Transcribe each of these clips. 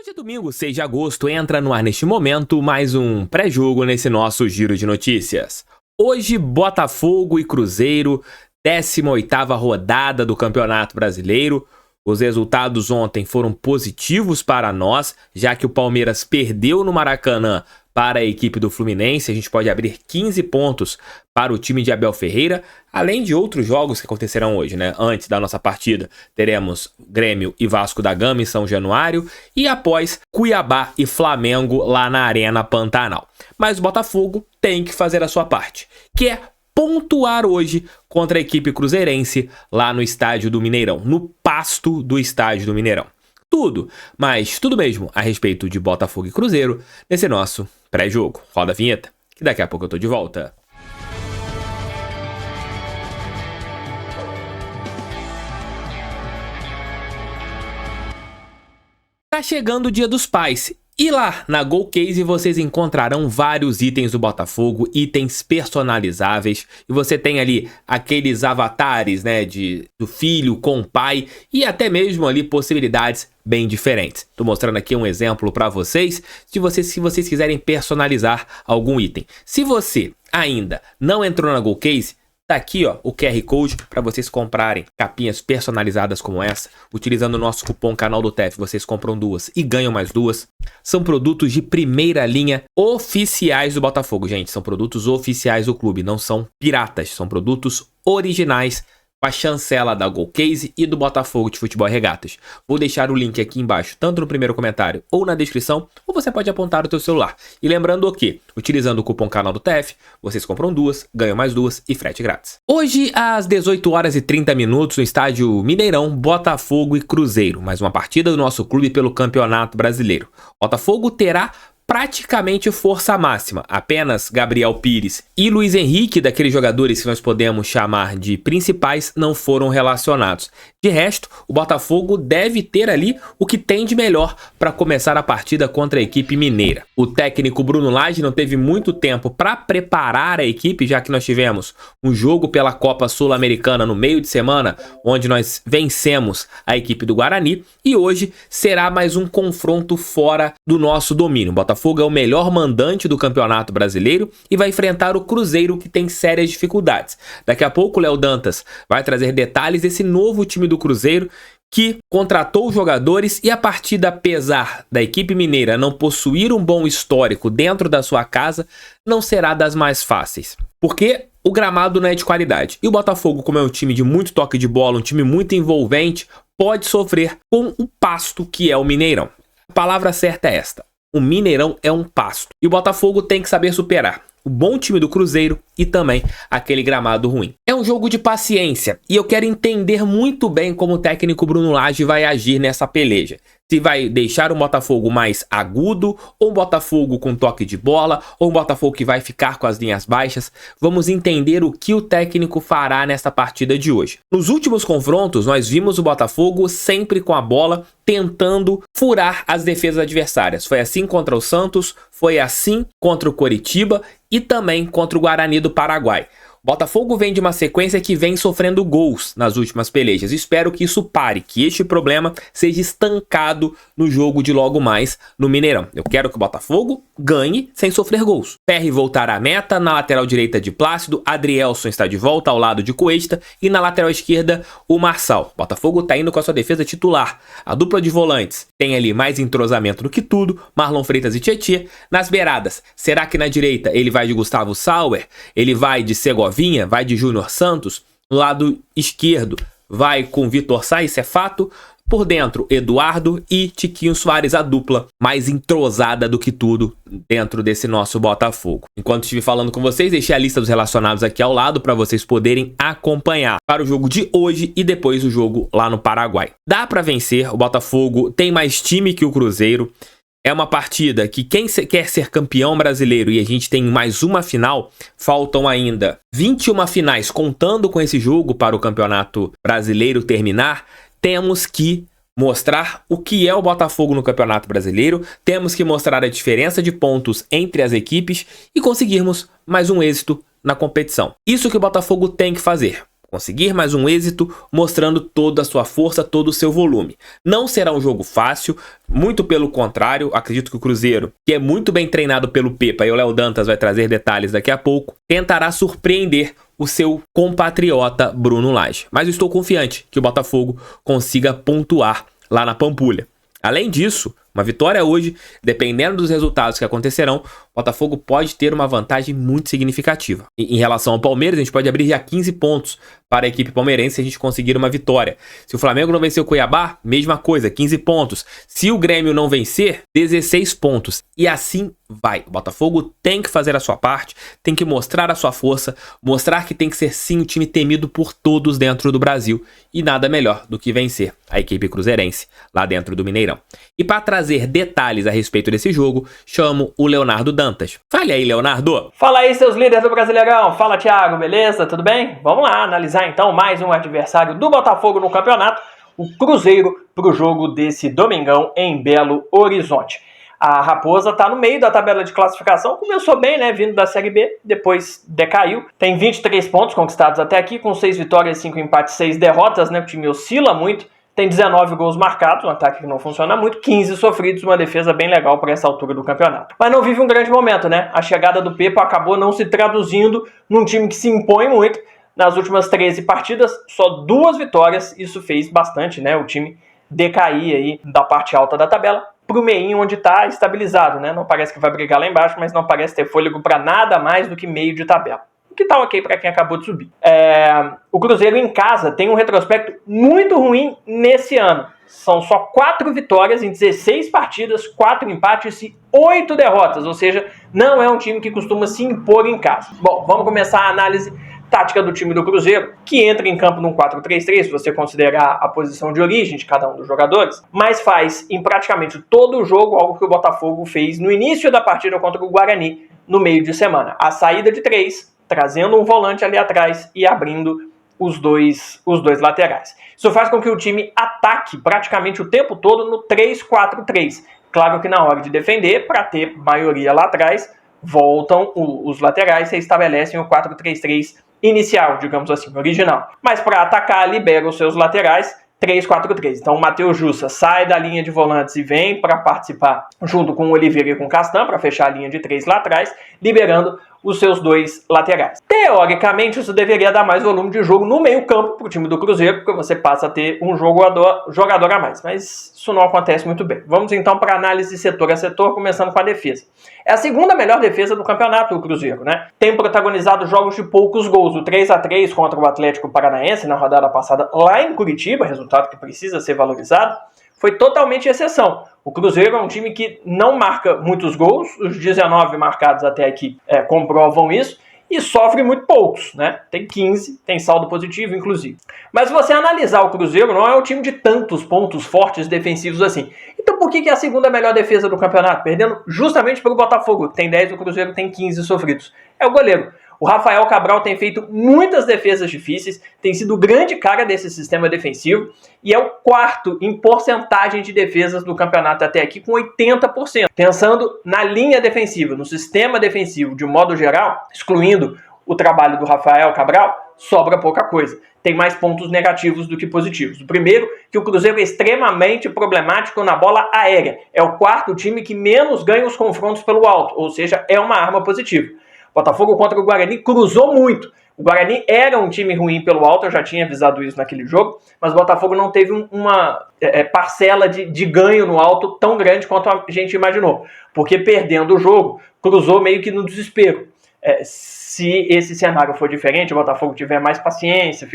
Hoje é domingo, 6 de agosto, entra no ar neste momento mais um pré-jogo nesse nosso giro de notícias. Hoje, Botafogo e Cruzeiro, 18ª rodada do Campeonato Brasileiro. Os resultados ontem foram positivos para nós, já que o Palmeiras perdeu no Maracanã para a equipe do Fluminense. A gente pode abrir 15 pontos para o time de Abel Ferreira, além de outros jogos que acontecerão hoje, né? Antes da nossa partida, teremos Grêmio e Vasco da Gama em São Januário e após Cuiabá e Flamengo lá na Arena Pantanal. Mas o Botafogo tem que fazer a sua parte, que é pontuar hoje contra a equipe cruzeirense lá no estádio do Mineirão, no pasto do estádio do Mineirão. Tudo, mas tudo mesmo a respeito de Botafogo e Cruzeiro nesse nosso pré-jogo. Roda a vinheta, que daqui a pouco eu tô de volta. Tá chegando o Dia dos Pais. E lá na GoCase vocês encontrarão vários itens do Botafogo, itens personalizáveis, e você tem ali aqueles avatares, né, do filho com o pai e até mesmo ali possibilidades bem diferentes. Tô mostrando aqui um exemplo para vocês, se vocês quiserem personalizar algum item. Se você ainda não entrou na GoCase, tá aqui, ó, o QR Code para vocês comprarem capinhas personalizadas como essa. Utilizando o nosso cupom Canal do TEF, vocês compram duas e ganham mais duas. São produtos de primeira linha oficiais do Botafogo, gente. São produtos oficiais do clube, não são piratas. São produtos originais com a chancela da GoCase e do Botafogo de Futebol e Regatas. Vou deixar o link aqui embaixo, tanto no primeiro comentário ou na descrição, ou você pode apontar o seu celular. E lembrando que, utilizando o cupom Canal do TEF, vocês compram duas, ganham mais duas e frete grátis. Hoje, às 18h30, no estádio Mineirão, Botafogo e Cruzeiro. Mais uma partida do nosso clube pelo Campeonato Brasileiro. Botafogo terá praticamente força máxima. Apenas Gabriel Pires e Luiz Henrique, daqueles jogadores que nós podemos chamar de principais, não foram relacionados. De resto, o Botafogo deve ter ali o que tem de melhor para começar a partida contra a equipe mineira. O técnico Bruno Lage não teve muito tempo para preparar a equipe, já que nós tivemos um jogo pela Copa Sul-Americana no meio de semana, onde nós vencemos a equipe do Guarani, e hoje será mais um confronto fora do nosso domínio. O Botafogo é o melhor mandante do Campeonato Brasileiro e vai enfrentar o Cruzeiro, que tem sérias dificuldades. Daqui a pouco o Léo Dantas vai trazer detalhes desse novo time do Cruzeiro, que contratou jogadores, e a partida, apesar da equipe mineira não possuir um bom histórico dentro da sua casa, não será das mais fáceis, porque o gramado não é de qualidade. E o Botafogo, como é um time de muito toque de bola, um time muito envolvente, pode sofrer com o pasto que é o Mineirão. A palavra certa é esta: o Mineirão é um pasto. E o Botafogo tem que saber superar o bom time do Cruzeiro e também aquele gramado ruim. É um jogo de paciência e eu quero entender muito bem como o técnico Bruno Lage vai agir nessa peleja. Se vai deixar um Botafogo mais agudo, ou um Botafogo com toque de bola, ou um Botafogo que vai ficar com as linhas baixas. Vamos entender o que o técnico fará nessa partida de hoje. Nos últimos confrontos, nós vimos o Botafogo sempre com a bola, tentando furar as defesas adversárias. Foi assim contra o Santos, foi assim contra o Coritiba e também contra o Guarani do Paraguai. Botafogo vem de uma sequência que vem sofrendo gols nas últimas pelejas. Espero que isso pare, que este problema seja estancado no jogo de logo mais no Mineirão. Eu quero que o Botafogo ganhe sem sofrer gols. Perry voltará à meta, na lateral direita de Plácido, Adrielson está de volta ao lado de Cuesta e na lateral esquerda o Marçal. Botafogo está indo com a sua defesa titular. A dupla de volantes tem ali mais entrosamento do que tudo, Marlon Freitas e Tietê. Nas beiradas, será que na direita ele vai de Gustavo Sauer? Ele vai de Segovinha? Vai de Júnior Santos? No lado esquerdo vai com Vitor Sá, isso é fato. Por dentro, Eduardo e Tiquinho Soares, a dupla mais entrosada do que tudo dentro desse nosso Botafogo. Enquanto estive falando com vocês, deixei a lista dos relacionados aqui ao lado para vocês poderem acompanhar para o jogo de hoje e depois o jogo lá no Paraguai. Dá para vencer, o Botafogo tem mais time que o Cruzeiro. É uma partida que quem quer ser campeão brasileiro, e a gente tem mais uma final, faltam ainda 21 finais, contando com esse jogo para o Campeonato Brasileiro terminar, temos que mostrar o que é o Botafogo no Campeonato Brasileiro, temos que mostrar a diferença de pontos entre as equipes e conseguirmos mais um êxito na competição. Isso que o Botafogo tem que fazer. conseguir mais um êxito mostrando toda a sua força, todo o seu volume. Não será um jogo fácil, muito pelo contrário, acredito que o Cruzeiro, que é muito bem treinado pelo Pepa, e o Léo Dantas vai trazer detalhes daqui a pouco, tentará surpreender o seu compatriota Bruno Lage. Mas eu estou confiante que o Botafogo consiga pontuar lá na Pampulha. Além disso, uma vitória hoje, dependendo dos resultados que acontecerão, o Botafogo pode ter uma vantagem muito significativa. Em relação ao Palmeiras, a gente pode abrir já 15 pontos para a equipe palmeirense se a gente conseguir uma vitória. Se o Flamengo não vencer o Cuiabá, mesma coisa, 15 pontos. Se o Grêmio não vencer, 16 pontos. E assim vai. O Botafogo tem que fazer a sua parte, tem que mostrar a sua força, mostrar que tem que ser sim o time temido por todos dentro do Brasil. E nada melhor do que vencer a equipe cruzeirense lá dentro do Mineirão. E para trazer detalhes a respeito desse jogo, chamo o Leonardo Dantas. Fale aí, Leonardo. Fala aí, seus líderes do Brasileirão. Fala, Thiago, beleza? Tudo bem? Vamos lá analisar então mais um adversário do Botafogo no campeonato, o Cruzeiro, para o jogo desse domingão em Belo Horizonte. A Raposa está no meio da tabela de classificação, começou bem, né, vindo da Série B, depois decaiu. Tem 23 pontos conquistados até aqui, com 6 vitórias, 5 empates, 6 derrotas, né, o time oscila muito. Tem 19 gols marcados, um ataque que não funciona muito, 15 sofridos, uma defesa bem legal para essa altura do campeonato. Mas não vive um grande momento, né? A chegada do Pepa acabou não se traduzindo num time que se impõe muito. Nas últimas 13 partidas, só 2 vitórias, isso fez bastante, né? O time decair aí da parte alta da tabela para o meinho onde está estabilizado, né? Não parece que vai brigar lá embaixo, mas não parece ter fôlego para nada mais do que meio de tabela. O que tá ok para quem acabou de subir. O Cruzeiro em casa tem um retrospecto muito ruim nesse ano. São só 4 vitórias em 16 partidas, 4 empates e 8 derrotas. Ou seja, não é um time que costuma se impor em casa. Bom, vamos começar a análise tática do time do Cruzeiro, que entra em campo num 4-3-3, se você considerar a posição de origem de cada um dos jogadores, mas faz em praticamente todo o jogo algo que o Botafogo fez no início da partida contra o Guarani, no meio de semana. A saída de 3, trazendo um volante ali atrás e abrindo os dois laterais. Isso faz com que o time ataque praticamente o tempo todo no 3-4-3. Claro que na hora de defender, para ter maioria lá atrás, voltam os laterais e estabelecem o 4-3-3 inicial, digamos assim, original. Mas para atacar, libera os seus laterais, 3-4-3. Então o Matheus Jussa sai da linha de volantes e vem para participar junto com o Oliveira e com o Castan, para fechar a linha de 3 lá atrás, liberando os seus 2 laterais. Teoricamente, isso deveria dar mais volume de jogo no meio campo para o time do Cruzeiro, porque você passa a ter um jogador a mais, mas isso não acontece muito bem. Vamos então para a análise setor a setor, começando com a defesa. É a segunda melhor defesa do campeonato, o Cruzeiro, né? Tem protagonizado jogos de poucos gols, o 3-3 contra o Atlético Paranaense na rodada passada lá em Curitiba, resultado que precisa ser valorizado, foi totalmente exceção. O Cruzeiro é um time que não marca muitos gols, os 19 marcados até aqui comprovam isso, e sofre muito poucos, né? Tem 15, tem saldo positivo, inclusive. Mas se você analisar o Cruzeiro, não é um time de tantos pontos fortes defensivos assim. Então por que é a segunda melhor defesa do campeonato? Perdendo justamente pelo Botafogo, que tem 10, o Cruzeiro tem 15 sofridos. É o goleiro. O Rafael Cabral tem feito muitas defesas difíceis, tem sido o grande cara desse sistema defensivo e é o quarto em porcentagem de defesas do campeonato até aqui, com 80%. Pensando na linha defensiva, no sistema defensivo de modo geral, excluindo o trabalho do Rafael Cabral, sobra pouca coisa. Tem mais pontos negativos do que positivos. O primeiro, que o Cruzeiro é extremamente problemático na bola aérea. É o quarto time que menos ganha os confrontos pelo alto, ou seja, é uma arma positiva. Botafogo contra o Guarani cruzou muito. O Guarani era um time ruim pelo alto, eu já tinha avisado isso naquele jogo, mas o Botafogo não teve uma parcela de ganho no alto tão grande quanto a gente imaginou. Porque perdendo o jogo, cruzou meio que no desespero. Se esse cenário for diferente, o Botafogo tiver mais paciência,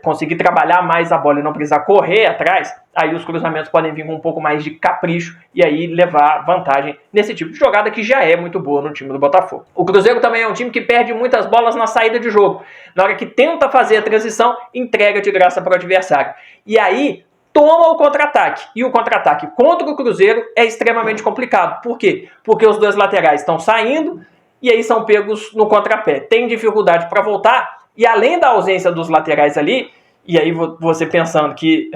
conseguir trabalhar mais a bola e não precisar correr atrás, aí os cruzamentos podem vir com um pouco mais de capricho e aí levar vantagem nesse tipo de jogada que já é muito boa no time do Botafogo. O Cruzeiro também é um time que perde muitas bolas na saída de jogo. Na hora que tenta fazer a transição, entrega de graça para o adversário. E aí toma o contra-ataque. E o contra-ataque contra o Cruzeiro é extremamente complicado. Por quê? Porque os 2 laterais estão saindo e aí são pegos no contrapé. Tem dificuldade para voltar. E além da ausência dos laterais ali, E aí você pensando que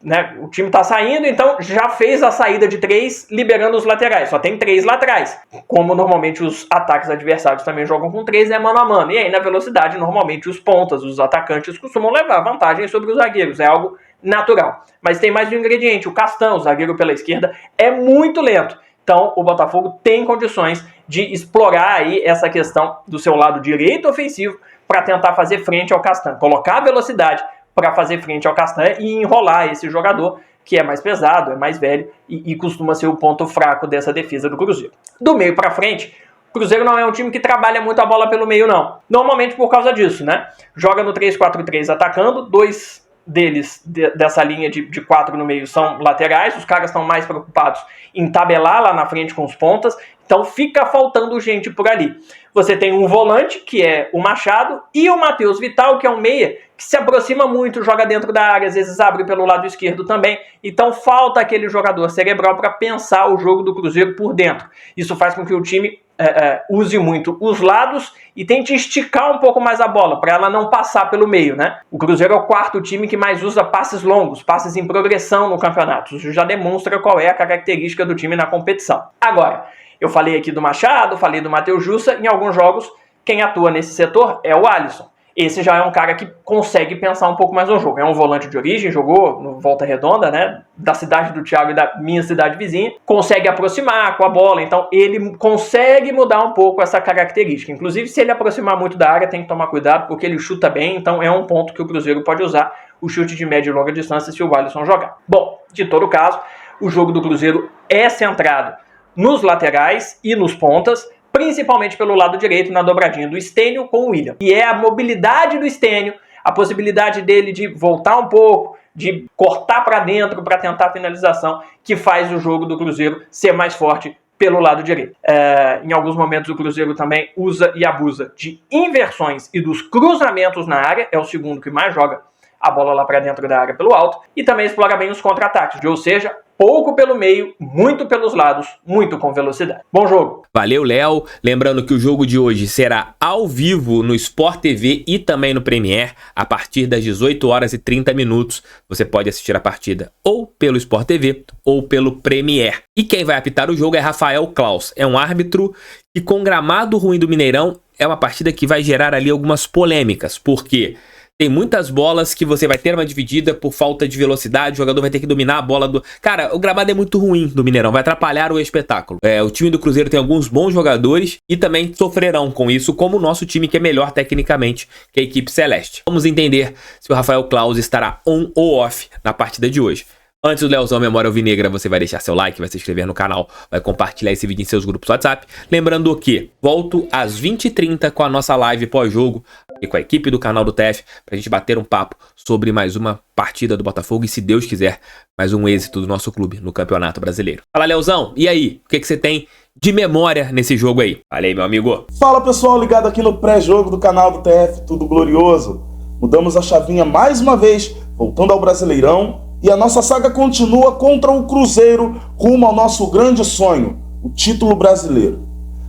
né, o time está saindo, então já fez a saída de 3, liberando os laterais. Só tem 3 lá atrás. Como normalmente os ataques adversários também jogam com 3, é mano a mano. E aí na velocidade, normalmente os pontas, os atacantes costumam levar vantagem sobre os zagueiros. É algo natural. Mas tem mais um ingrediente. O Castan, o zagueiro pela esquerda, é muito lento. Então o Botafogo tem condições de explorar aí essa questão do seu lado direito ofensivo para tentar fazer frente ao Castan. Colocar a velocidade para fazer frente ao Castan e enrolar esse jogador que é mais pesado, é mais velho e costuma ser o ponto fraco dessa defesa do Cruzeiro. Do meio para frente, o Cruzeiro não é um time que trabalha muito a bola pelo meio, não. Normalmente por causa disso, né? Joga no 3-4-3 atacando, 2 deles dessa linha de 4 no meio são laterais, os caras estão mais preocupados em tabelar lá na frente com os pontas, então fica faltando gente por ali. Você tem um volante, que é o Machado, e o Matheus Vital, que é um meia, que se aproxima muito, joga dentro da área, às vezes abre pelo lado esquerdo também, então falta aquele jogador cerebral para pensar o jogo do Cruzeiro por dentro. Isso faz com que o time use muito os lados e tente esticar um pouco mais a bola, para ela não passar pelo meio, né? O Cruzeiro é o 4º time que mais usa passes longos, passes em progressão no campeonato. Isso já demonstra qual é a característica do time na competição. Agora, eu falei aqui do Machado, falei do Matheus Jussa, em alguns jogos quem atua nesse setor é o Alisson. Esse já é um cara que consegue pensar um pouco mais no jogo. É um volante de origem, jogou no Volta Redonda, né? Da cidade do Thiago e da minha cidade vizinha. Consegue aproximar com a bola, então ele consegue mudar um pouco essa característica. Inclusive, se ele aproximar muito da área, tem que tomar cuidado, porque ele chuta bem, então é um ponto que o Cruzeiro pode usar, o chute de média e longa distância, se o Alisson jogar. Bom, de todo caso, o jogo do Cruzeiro é centrado nos laterais e nos pontas, principalmente pelo lado direito, na dobradinha do Stênio com o William. E é a mobilidade do Stênio, a possibilidade dele de voltar um pouco, de cortar para dentro para tentar a finalização, que faz o jogo do Cruzeiro ser mais forte pelo lado direito. Em alguns momentos o Cruzeiro também usa e abusa de inversões e dos cruzamentos na área, é o segundo que mais joga a bola lá para dentro da área pelo alto, e também explora bem os contra-ataques, ou seja, pouco pelo meio, muito pelos lados, muito com velocidade. Bom jogo! Valeu, Léo. Lembrando que o jogo de hoje será ao vivo no Sport TV e também no Premiere, a partir das 18h30. Você pode assistir a partida ou pelo Sport TV ou pelo Premiere. E quem vai apitar o jogo é Rafael Klaus. É um árbitro que, com gramado ruim do Mineirão, é uma partida que vai gerar ali algumas polêmicas, porque tem muitas bolas que você vai ter uma dividida por falta de velocidade, o jogador vai ter que dominar a bola do... Cara, o gramado é muito ruim do Mineirão, vai atrapalhar o espetáculo. O time do Cruzeiro tem alguns bons jogadores e também sofrerão com isso, como o nosso time, que é melhor tecnicamente que a equipe celeste. Vamos entender se o Rafael Klaus estará on ou off na partida de hoje. Antes do Leozão Memória Alvinegra, você vai deixar seu like, vai se inscrever no canal, vai compartilhar esse vídeo em seus grupos WhatsApp. Lembrando que volto às 20h30 com a nossa live pós-jogo e com a equipe do canal do TF, pra gente bater um papo sobre mais uma partida do Botafogo e, se Deus quiser, mais um êxito do nosso clube no Campeonato Brasileiro. Fala, Leozão, e aí? O que você tem de memória nesse jogo aí? Fala aí, meu amigo. Fala, pessoal, ligado aqui no pré-jogo do canal do TF, tudo glorioso. Mudamos a chavinha mais uma vez, voltando ao Brasileirão. E a nossa saga continua contra o Cruzeiro, rumo ao nosso grande sonho, o título brasileiro.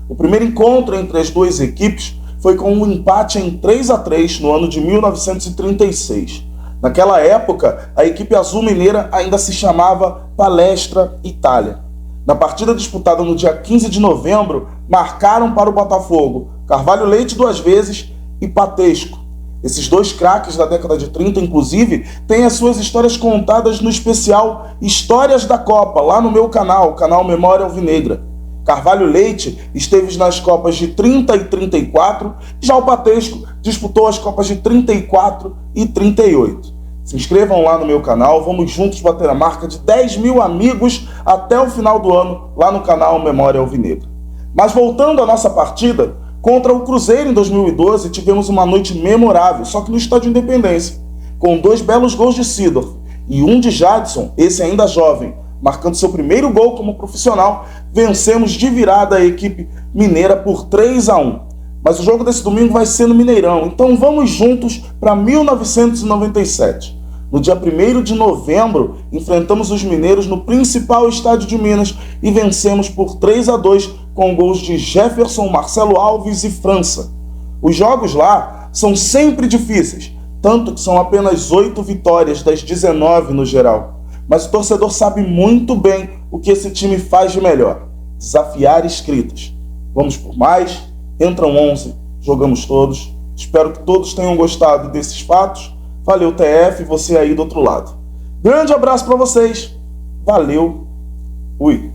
O primeiro encontro entre as duas equipes foi com um empate em 3-3 no ano de 1936. Naquela época, a equipe azul mineira ainda se chamava Palestra Itália. Na partida disputada no dia 15 de novembro, marcaram para o Botafogo Carvalho Leite 2 vezes e Patesco. Esses dois craques da década de 30, inclusive, têm as suas histórias contadas no especial Histórias da Copa, lá no meu canal, o canal Memória Alvinegra. Carvalho Leite esteve nas Copas de 30 e 34, já o Patesco disputou as Copas de 34 e 38. Se inscrevam lá no meu canal, vamos juntos bater a marca de 10 mil amigos até o final do ano, lá no canal Memória Alvinegra. Mas voltando à nossa partida, contra o Cruzeiro em 2012, tivemos uma noite memorável, só que no Estádio Independência, com 2 belos gols de Seedorf e um de Jadson, esse ainda jovem, marcando seu primeiro gol como profissional. Vencemos de virada a equipe mineira por 3-1. Mas o jogo desse domingo vai ser no Mineirão, então vamos juntos para 1997. No dia 1º de novembro, enfrentamos os mineiros no principal estádio de Minas e vencemos por 3-2 com gols de Jefferson, Marcelo Alves e França. Os jogos lá são sempre difíceis, tanto que são apenas 8 vitórias das 19 no geral. Mas o torcedor sabe muito bem o que esse time faz de melhor: desafiar escritas. Vamos por mais, entram 11, jogamos todos. Espero que todos tenham gostado desses fatos. Valeu, TF, você aí do outro lado. Grande abraço para vocês. Valeu. Fui.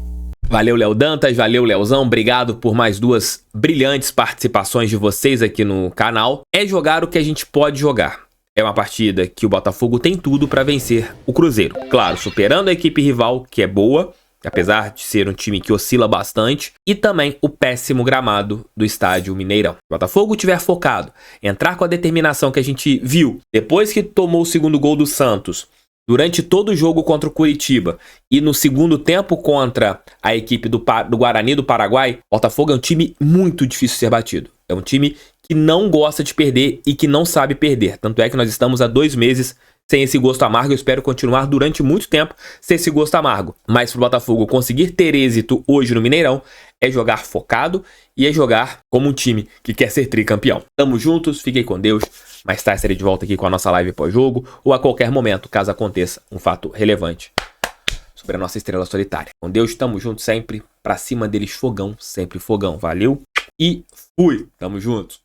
Valeu, Léo Dantas, valeu, Leozão, obrigado por mais 2 brilhantes participações de vocês aqui no canal. É jogar o que a gente pode jogar. É uma partida que o Botafogo tem tudo para vencer o Cruzeiro. Claro, superando a equipe rival, que é boa, apesar de ser um time que oscila bastante, e também o péssimo gramado do estádio Mineirão. Se o Botafogo tiver focado, entrar com a determinação que a gente viu depois que tomou o segundo gol do Santos, durante todo o jogo contra o Curitiba e no segundo tempo contra a equipe do Guarani do Paraguai, o Botafogo é um time muito difícil de ser batido. É um time que não gosta de perder e que não sabe perder. Tanto é que nós estamos há 2 meses sem esse gosto amargo. Eu espero continuar durante muito tempo sem esse gosto amargo. Mas para o Botafogo conseguir ter êxito hoje no Mineirão, é jogar focado e é jogar como um time que quer ser tricampeão. Tamo juntos, fiquem com Deus. Mais tarde estarei de volta aqui com a nossa live pós-jogo ou a qualquer momento, caso aconteça um fato relevante sobre a nossa estrela solitária. Com Deus, tamo junto sempre. Pra cima deles, fogão, sempre fogão. Valeu e fui. Tamo junto.